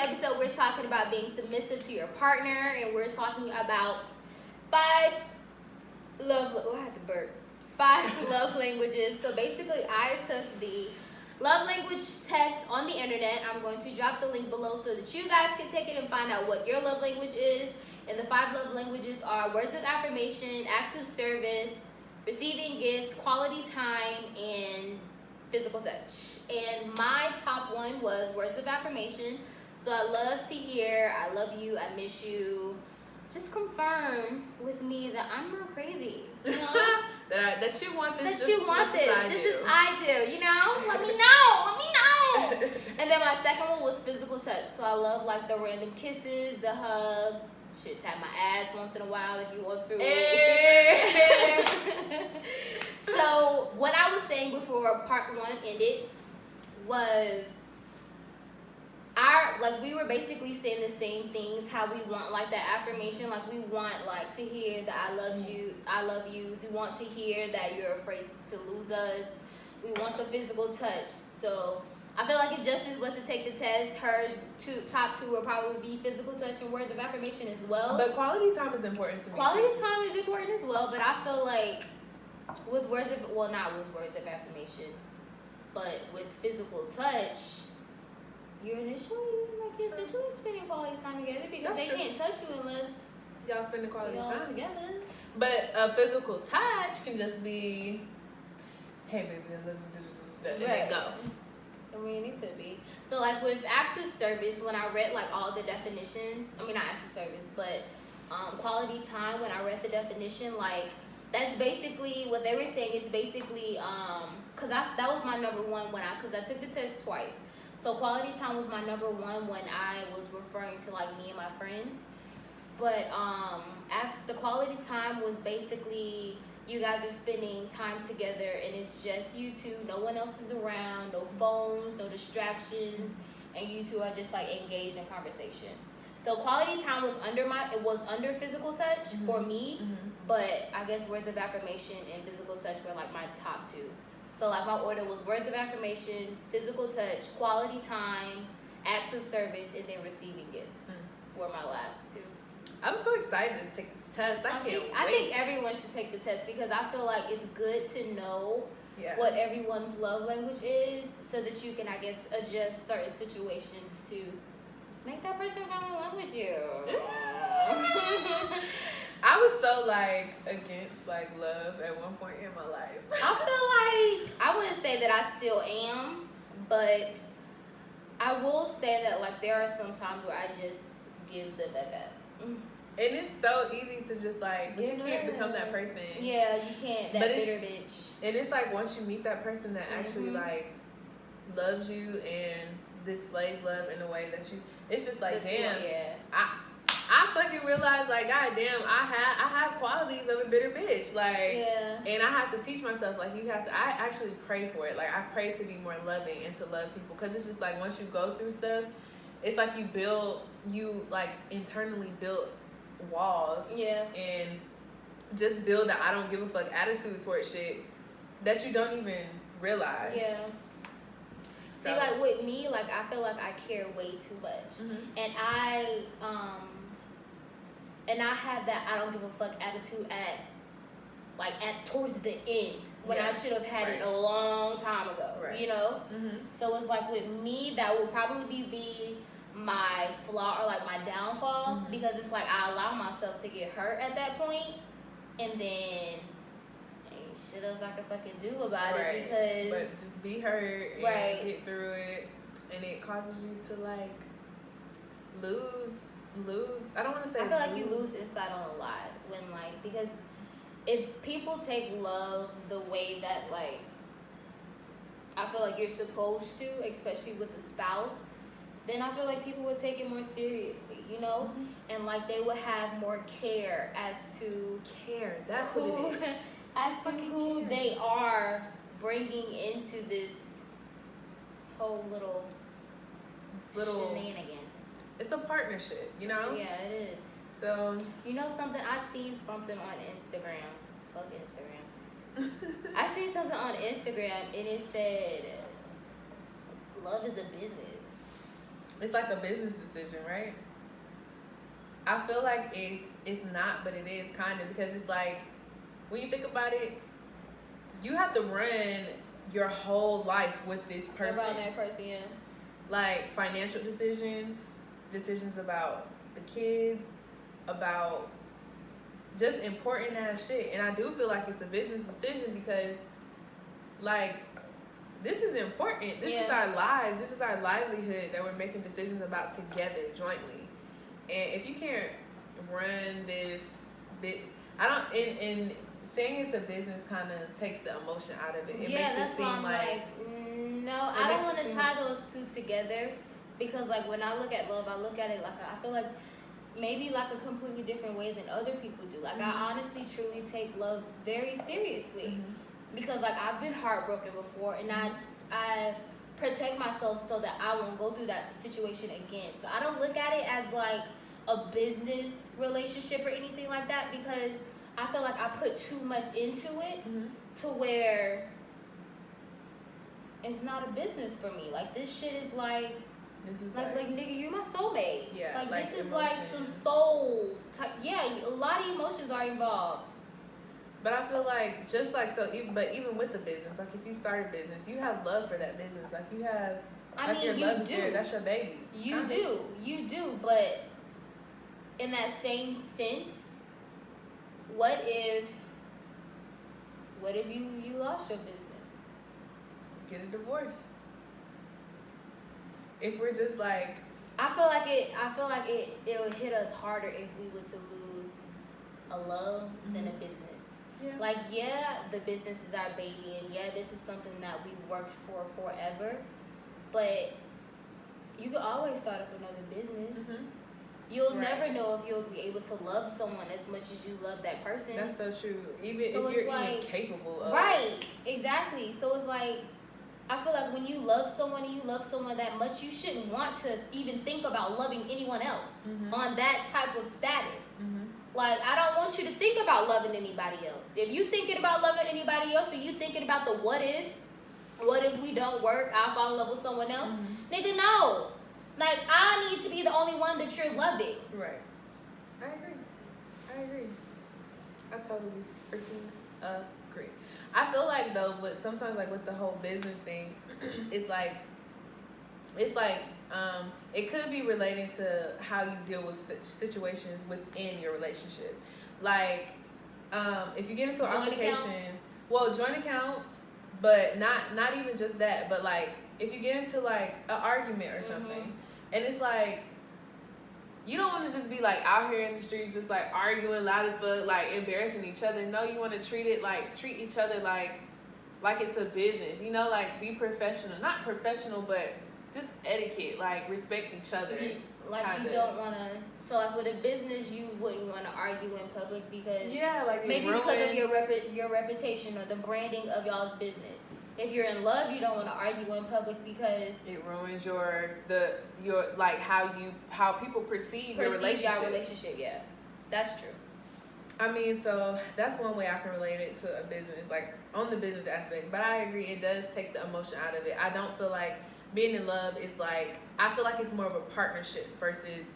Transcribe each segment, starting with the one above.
episode, we're talking about being submissive to your partner, and we're talking about 5 love. Oh, I had to burp. 5 love languages. So basically, I took the love language test on the internet. I'm going to drop the link below so that you guys can take it and find out what your love language is. And the 5 love languages are words of affirmation, acts of service, receiving gifts, quality time, and physical touch. And my top one was words of affirmation. So I love to hear, I love you, I miss you. Just confirm with me that I'm not crazy. You know? that you want this. That you want this, just as I do. You know? Let me know. And then my second one was physical touch. So I love like the random kisses, the hugs. Shit, tap my ass once in a while if you want to. Hey. So what I was saying before part 1 ended was we were basically saying the same things, how we want like that affirmation, like we want like to hear that I love you. We want to hear that you're afraid to lose us. We want the physical touch. So I feel like if Justice was to take the test, her top two would probably be physical touch and words of affirmation as well. But quality time is important to me. Quality time is important as well, but I feel like with words of, well, not with words of affirmation, but with physical touch, you're essentially spending quality time together because they can't touch you unless y'all spend the quality time together. But a physical touch can just be, hey baby, and then go. I mean, it could be. So, like, with acts of service, when I read, like, all the definitions, I mean, not acts of service, but quality time, when I read the definition, like, that's basically, what they were saying is basically, because that was my number one because I took the test twice. So, quality time was my number one when I was referring to, like, me and my friends. But the quality time was basically, you guys are spending time together and it's just you two, no one else is around, no phones, no distractions, and you two are just like engaged in conversation. So quality time was under physical touch for me, but I guess words of affirmation and physical touch were like my top 2. So like my order was words of affirmation, physical touch, quality time, acts of service, and then receiving gifts were my last 2. I'm so excited to take this test. I can't wait. I think everyone should take the test because I feel like it's good to know what everyone's love language is so that you can, I guess, adjust certain situations to make that person fall in love with you. I was so, like, against, like, love at one point in my life. I feel like, I wouldn't say that I still am, but I will say that, like, there are some times where I just give the back up. And it's so easy to just like, but you can't become that person. Yeah, you can't. That bitter bitch. And it's like once you meet that person that actually like loves you and displays love in a way that you, it's just like, damn. I fucking realized like, goddamn, I have qualities of a bitter bitch. Like, and I have to teach myself like you have to. I actually pray for it. Like I pray to be more loving and to love people because it's just like once you go through stuff, it's like you like internally build walls and just build the I don't give a fuck attitude towards shit that you don't even realize. See, like with me, like I feel like I care way too much, and I had that I don't give a fuck attitude at towards the end when I should have had it a long time ago. You know, so it's like with me that would probably be my flaw or like my downfall because it's like I allow myself to get hurt at that point and then ain't shit else I can fucking do about it because but just be hurt and get through it and it causes you to like lose I don't want to say I feel like you lose insight on a lot when like because if people take love the way that like I feel like you're supposed to, especially with the spouse, then I feel like people would take it more seriously, you know? And like they would have more care as to that's what it is. As to who they are bringing into this whole little shenanigan. It's a partnership, you know? Yeah, it is. So you know something? I seen something on Instagram. Fuck Instagram. I seen something on Instagram and it said love is a business. it's like a business decision, right? I feel like it's not, but it is kind of, because it's like, when you think about it, you have to run your whole life with this person. Around that person, yeah. Like financial decisions about the kids, about just important ass shit. And I do feel like it's a business decision because, like, this is important. This is our lives. This is our livelihood that we're making decisions about together, jointly. And if you can't run this bit, I don't. And saying it's a business kind of takes the emotion out of it. It makes that's it seem why I'm like, no, I don't want to tie those two together, because like when I look at love, I look at it like I feel like maybe like a completely different way than other people do. Like I honestly, truly take love very seriously, because like I've been heartbroken before, and I protect myself so that I won't go through that situation again. So I don't look at it as like a business relationship or anything like that, because I feel like I put too much into it to where it's not a business for me. Like this shit is like nigga, you're my soulmate. Yeah, like this is like some soul type. Yeah, a lot of emotions are involved. But I feel like even with the business, like if you start a business, you have love for that business. Like you have, your love do. That's your baby. You do. But in that same sense, what if you lost your business? Get a divorce. If we're just like, I feel like it'll hit us harder if we were to lose a love than a business. Yeah. Like, the business is our baby, and this is something that we worked for forever. But you could always start up another business. You'll never know if you'll be able to love someone as much as you love that person. That's so true. Even if you're even capable of. Right, exactly. So it's like, I feel like when you love someone and you love someone that much, you shouldn't want to even think about loving anyone else on that type of status. Like, I don't want you to think about loving anybody else. If you thinking about loving anybody else, or you thinking about the what ifs, what if we don't work, I'll fall in love with someone else? Nigga, no. Like, I need to be the only one that you're loving. Right. I agree. I totally freaking agree. I feel like though, but sometimes like with the whole business thing, it's like it could be relating to how you deal with situations within your relationship. Like, if you get into an altercation, joint accounts, but not even just that, but like if you get into like an argument or something, and it's like, you don't want to just be like out here in the streets just like arguing loud as fuck, like embarrassing each other. No, you want to treat each other like it's a business, you know, like be professional. Not professional, but just etiquette, like respect each other. Like kinda. You don't want to, so like with a business, you wouldn't want to argue in public because maybe because of your reputation or the branding of y'all's business. If you're in love, you don't want to argue in public because it ruins your like how people perceive your relationship. Yeah, that's true. I mean, so that's one way I can relate it to a business, like on the business aspect. But I agree, it does take the emotion out of it. I don't feel like being in love is like, I feel like it's more of a partnership versus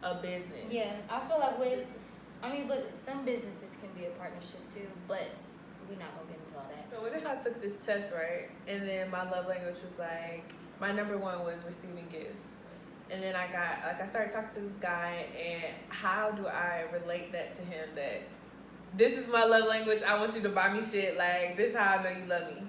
a business. Yeah, I feel like but some businesses can be a partnership too, but we're not gonna get into all that. So what if I took this test, right? And then my love language was like, my number one was receiving gifts. And then I started talking to this guy, and how do I relate that to him that this is my love language, I want you to buy me shit, like this is how I know you love me.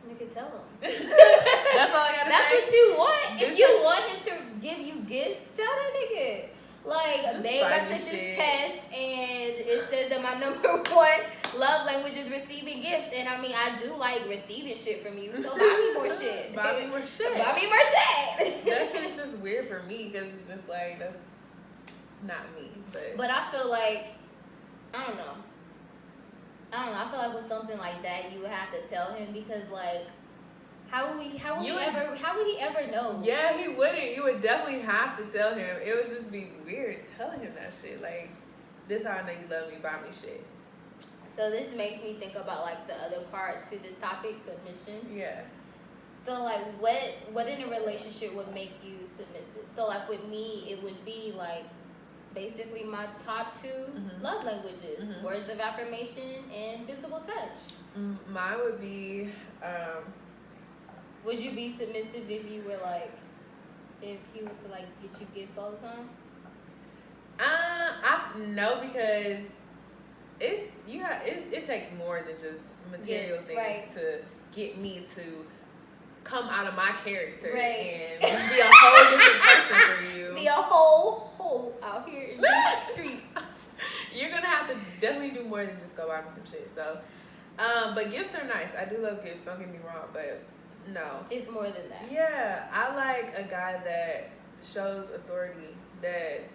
You can tell him. That's all I gotta say. That's what you want. If you want him to give you gifts, tell that nigga. Like, just babe, I took this test and it says that my number one love language is receiving gifts. And I mean, I do like receiving shit from you. So buy me more shit. Buy me more shit. Buy me more shit. That shit's just weird for me because it's just like, that's not me. But I feel like, I don't know. I feel like with something like that, you would have to tell him because, like, how would he ever know? Yeah, he wouldn't. You would definitely have to tell him. It would just be weird telling him that shit. Like, this how I know you love me, buy me shit. So this makes me think about, like, the other part to this topic, submission. Yeah. So like, what in a relationship would make you submissive? So like with me, it would be like basically my top 2 love languages: words of affirmation and physical touch. Mine would be. Would you be submissive if you were like, if he was to like get you gifts all the time? No, because it takes more than just material things to get me to come out of my character and be a whole different person for you. Be a whole out here in the streets. You're gonna have to definitely do more than just go buy me some shit. So, but gifts are nice. I do love gifts. Don't get me wrong, but no, it's more than that. Yeah, I like a guy that shows authority. That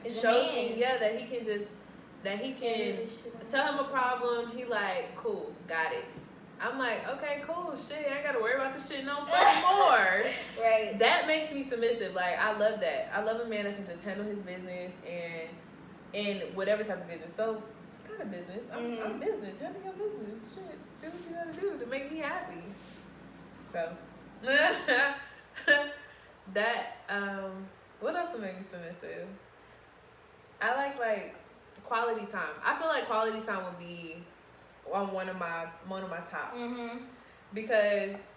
shows me, that he can tell him a problem. He like, cool, got it. I'm like, okay, cool, shit. I ain't gotta worry about this shit no fucking more. Right. That makes me submissive. Like, I love that. I love a man that can just handle his business and whatever type of business. So it's kind of business. I'm business. Handle your business. Shit. Do what you gotta do to make me happy. So that what else would make me submissive? I like quality time. I feel like quality time would be on one of my tops. Because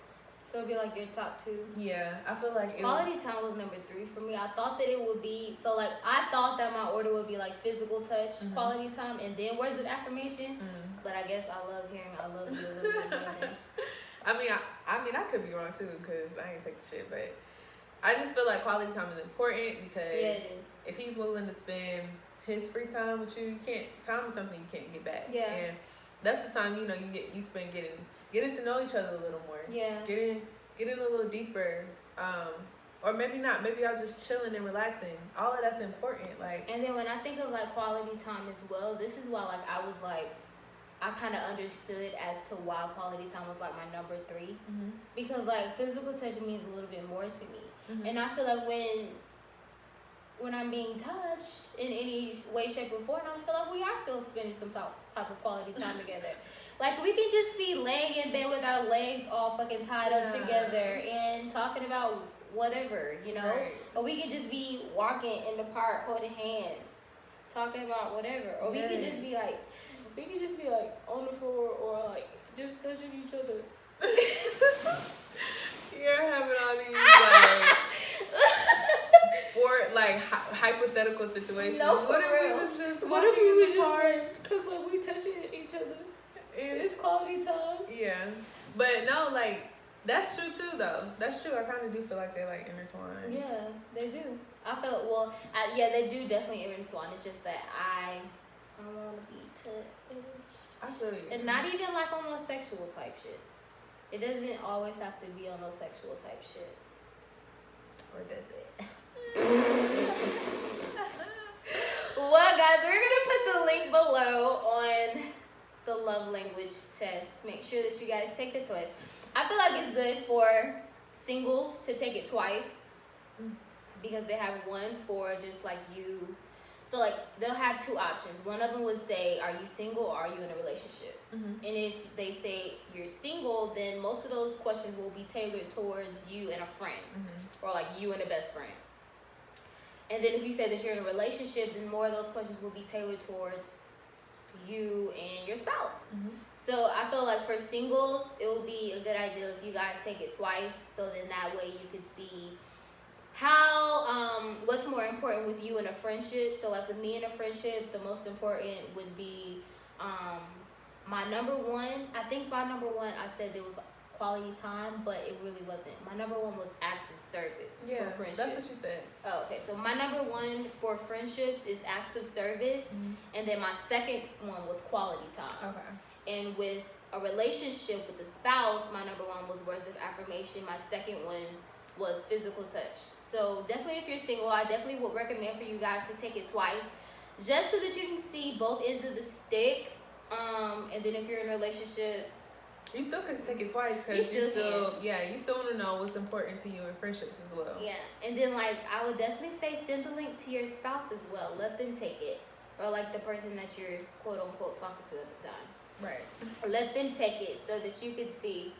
so it'd be like your top 2. Yeah, I feel like quality time was number 3 for me. I thought that it would be I thought that my order would be like physical touch, quality time, and then words of affirmation. But I guess I love hearing I love you a little bit more than. I mean, I could be wrong too because I ain't take the shit, but I just feel like quality time is important because if he's willing to spend his free time with you, time is something you can't get back. Yeah. And that's the time you spend getting to know each other a little more. Yeah. Getting a little deeper. Or maybe not. Maybe y'all just chilling and relaxing. All of that's important. Like. And then when I think of like quality time as well, this is why like I was like. I kind of understood as to why quality time was like my number 3 because like physical touch means a little bit more to me, and I feel like when I'm being touched in any way, shape, or form, I feel like we are still spending some type of quality time together. Like we can just be laying in bed with our legs all fucking tied up together and talking about whatever, or we could just be walking in the park holding hands, talking about whatever, or we could just be like. We can just be like on the floor or like just touching each other. You're having all these like hypothetical situations. No, what if we was just because like we touching each other and it's quality time. Yeah, but no, like that's true too though. That's true. I kind of do feel like they're like intertwined. Yeah, they do. I feel they do definitely intertwine. It's just that I want to be touched. I feel you. And not even like on no sexual type shit. It doesn't always have to be on no sexual type shit. Or does it? Well, guys, we're going to put the link below on the love language test. Make sure that you guys take the test. I feel like it's good for singles to take it twice because they have one for just like you. So, like, they'll have 2 options. One of them would say, are you single or are you in a relationship? And if they say you're single, then most of those questions will be tailored towards you and a friend. Or, like, you and a best friend. And then if you say that you're in a relationship, then more of those questions will be tailored towards you and your spouse. So, I feel like for singles, it would be a good idea if you guys take it twice. So, then that way you could see how what's more important with you in a friendship. So like with me in a friendship, the most important would be my number 1. I think my number 1, I said there was quality time, but it really wasn't. My number 1 was acts of service for friendships. That's what you said. Oh, okay. So my number 1 for friendships is acts of service, and then my second one was quality time. Okay. And with a relationship with a spouse, my number 1 was words of affirmation. My second one was physical touch. So definitely if you're single, I definitely would recommend for you guys to take it twice, just so that you can see both ends of the stick. And then if you're in a relationship, you still could take it twice because you still want to know what's important to you in friendships as well. Yeah, and then like I would definitely say send the link to your spouse as well. Let them take it, or like the person that you're quote unquote talking to at the time. Right. Let them take it so that you can see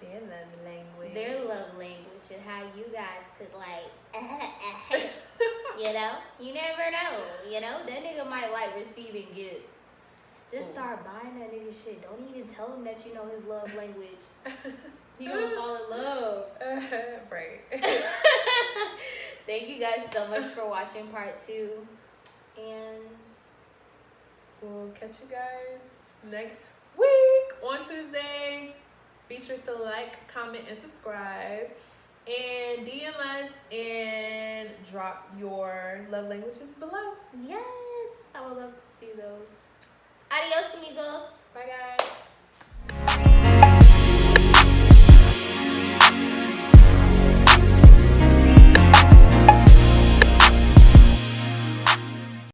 Their love language. Their love language and how you guys could like, you know? You never know, you know? That nigga might like receiving gifts. Just start buying that nigga shit. Don't even tell him that you know his love language. He gonna fall in love. Right. Thank you guys so much for watching part 2. And we'll catch you guys next week on Tuesday. Be sure to like, comment, and subscribe. And DM us and drop your love languages below. yes, I would love to see those. Adios, amigos. Bye, guys.